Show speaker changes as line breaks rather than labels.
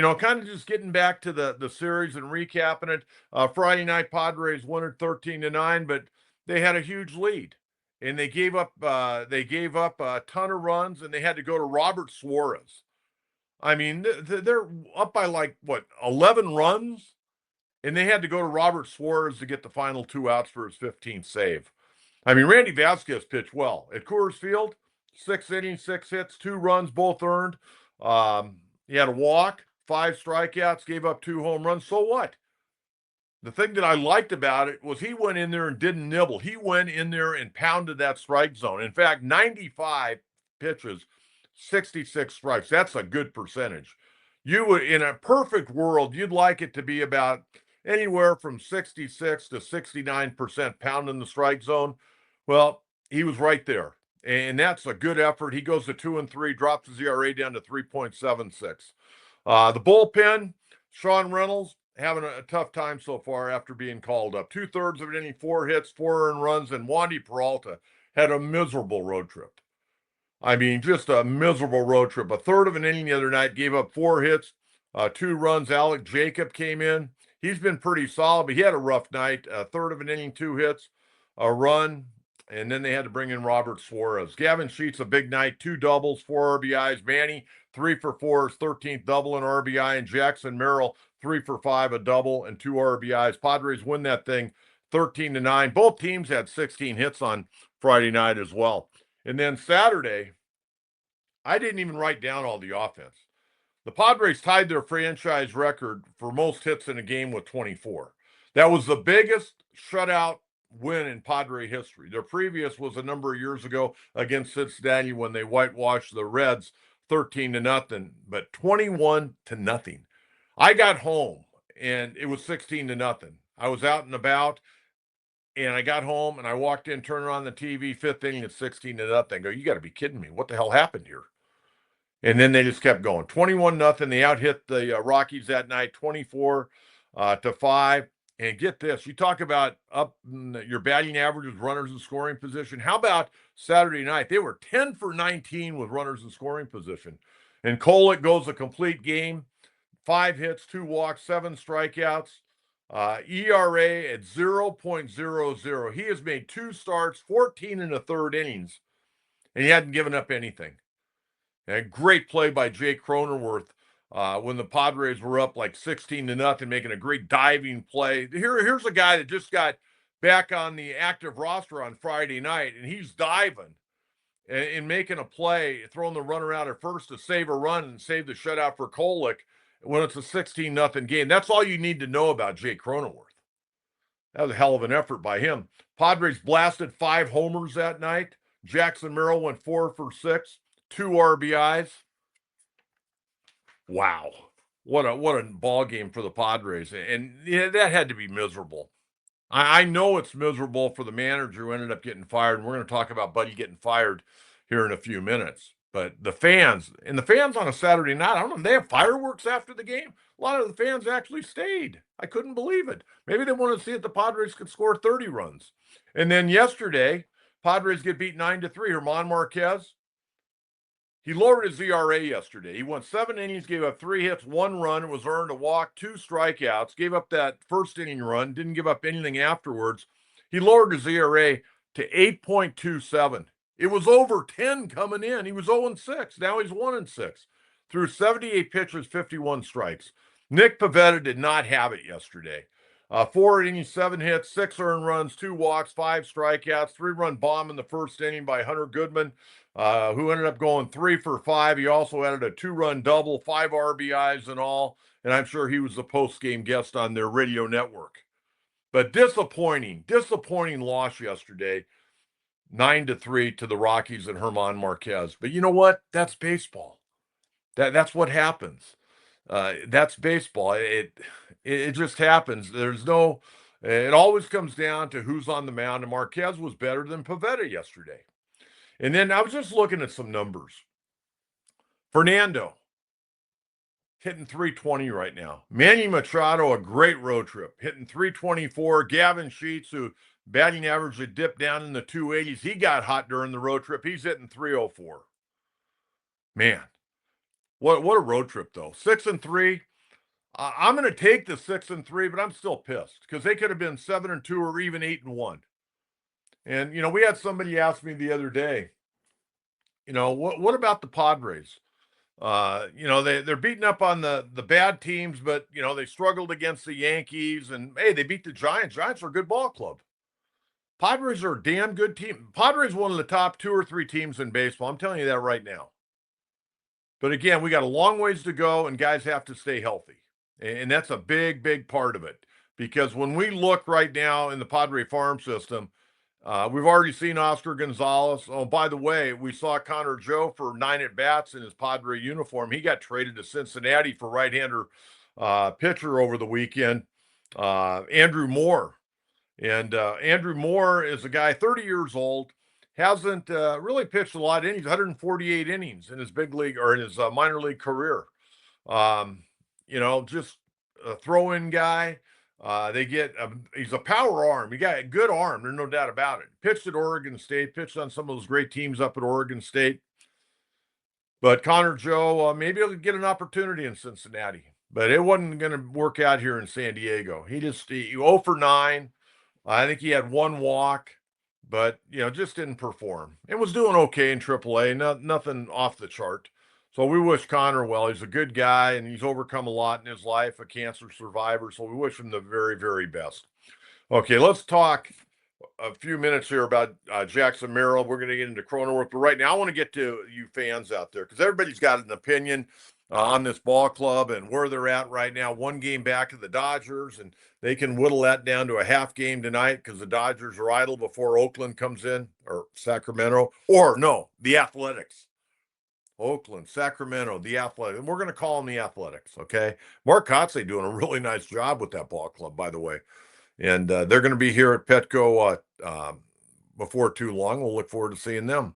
Kind of just getting back to the series and recapping it. Friday night Padres won it 13-9, but they had a huge lead. And they gave up a ton of runs and they had to go to Robert Suarez. I mean, they're up by like what, 11 runs, and they had to go to Robert Suarez to get the final two outs for his 15th save. I mean, Randy Vasquez pitched well at Coors Field, 6 innings, 6 hits, 2 runs, both earned. He had a walk, 5 strikeouts, gave up 2 home runs. So what? The thing that I liked about it was he went in there and didn't nibble. He went in there and pounded that strike zone. In fact, 95 pitches, 66 strikes. That's a good percentage. You would, in a perfect world, you'd like it to be about anywhere from 66 to 69% pounding the strike zone. Well, he was right there. And that's a good effort. He goes to 2-3, drops his ERA down to 3.76. The bullpen, Sean Reynolds, having a tough time so far after being called up. 2/3 of an inning, 4 hits, 4 earned runs, and Wandy Peralta had a miserable road trip. I mean, just a miserable road trip. A third of an inning the other night, gave up 4 hits, 2 runs. Alec Jacob came in. He's been pretty solid, but he had a rough night. A third of an inning, 2 hits, a run, and then they had to bring in Robert Suarez. Gavin Sheets, a big night, 2 doubles, 4 RBIs. Manny, 3 for 4, his 13th double and RBI. And Jackson Merrill, 3 for 5, a double and 2 RBIs. Padres win that thing 13-9. Both teams had 16 hits on Friday night as well. And then Saturday, I didn't even write down all the offense. The Padres tied their franchise record for most hits in a game with 24. That was the biggest shutout win in Padre history. Their previous was a number of years ago against Cincinnati when they whitewashed the Reds 13-0, but 21-0. I got home and it was 16-0. I was out and about and I got home and I walked in, turned on the TV, 5th inning at 16-0. I go, you got to be kidding me. What the hell happened here? And then they just kept going. 21-0. They out hit the Rockies that night, 24-5. And get this, you talk about up your batting average with runners in scoring position. How about Saturday night? They were 10 for 19 with runners in scoring position. And Kolek goes a complete game, 5 hits, 2 walks, 7 strikeouts. ERA at 0.00. He has made 2 starts, 14 1/3 innings, and he hadn't given up anything. And a great play by Jake Cronenworth when the Padres were up like 16-0, making a great diving play. Here's a guy that just got back on the active roster on Friday night, and he's diving and making a play, throwing the runner out at first to save a run and save the shutout for Kolek when it's a 16-0 game. That's all you need to know about Jake Cronenworth. That was a hell of an effort by him. Padres blasted 5 homers that night. Jackson Merrill went 4 for 6, 2 RBIs. Wow. What a ball game for the Padres. And yeah, that had to be miserable. I know it's miserable for the manager who ended up getting fired. And we're going to talk about Buddy getting fired here in a few minutes. But the fans on a Saturday night, I don't know, they have fireworks after the game. A lot of the fans actually stayed. I couldn't believe it. Maybe they wanted to see if the Padres could score 30 runs. And then yesterday, Padres get beat 9-3. German Marquez, he lowered his ERA yesterday. He went 7 innings, gave up 3 hits, 1 run. It was earned, a walk, 2 strikeouts, gave up that first inning run, didn't give up anything afterwards. He lowered his ERA to 8.27. It was over 10 coming in. He was 0-6. Now he's 1-6. Threw 78 pitches, 51 strikes. Nick Pivetta did not have it yesterday. 4 innings, 7 hits, 6 earned runs, 2 walks, 5 strikeouts, 3-run bomb in the first inning by Hunter Goodman, who ended up going 3 for 5. He also added a 2-run double, 5 RBIs in all, and I'm sure he was the post-game guest on their radio network. But disappointing loss yesterday, 9-3 to the Rockies and German Marquez. But you know what? That's baseball. That's what happens. That's baseball. It just happens. It always comes down to who's on the mound, and Marquez was better than Pivetta yesterday. And then I was just looking at some numbers. Fernando, hitting 320 right now. Manny Machado, a great road trip, hitting 324. Gavin Sheets, who batting average had dipped down in the 280s, he got hot during the road trip. He's hitting 304. Man, what a road trip, though. 6-3. I'm going to take the 6-3, but I'm still pissed because they could have been 7-2 or even 8-1. And we had somebody ask me the other day, what about the Padres? They're beating up on the bad teams, but they struggled against the Yankees, and hey, they beat the Giants. Giants are a good ball club. Padres are a damn good team. Padres one of the top two or three teams in baseball. I'm telling you that right now. But again, we got a long ways to go, and guys have to stay healthy. And that's a big, big part of it. Because when we look right now in the Padre farm system, we've already seen Oscar Gonzalez. Oh, by the way, we saw Connor Joe for 9 at bats in his Padre uniform. He got traded to Cincinnati for right-hander pitcher over the weekend. Andrew Moore. And Andrew Moore is a guy 30 years old, hasn't really pitched a lot of innings, 148 innings in his big league or in his minor league career. Just a throw-in guy. He's a power arm. He got a good arm. There's no doubt about it. Pitched at Oregon State, pitched on some of those great teams up at Oregon State. But Connor Joe, maybe he'll get an opportunity in Cincinnati. But it wasn't going to work out here in San Diego. He 0 for 9. I think he had one walk, but just didn't perform. And was doing okay in AAA, nothing off the chart. So we wish Connor well. He's a good guy, and he's overcome a lot in his life, a cancer survivor. So we wish him the very, very best. Okay, let's talk a few minutes here about Jackson Merrill. We're going to get into Cronenworth, but right now I want to get to you fans out there because everybody's got an opinion on this ball club and where they're at right now. One game back of the Dodgers, and they can whittle that down to a half game tonight because the Dodgers are idle before Oakland comes in, or Sacramento, or no, the Athletics. Oakland, Sacramento, the Athletics. And we're going to call them the Athletics, okay? Mark Kotsay doing a really nice job with that ball club, by the way. And they're going to be here at Petco before too long. We'll look forward to seeing them.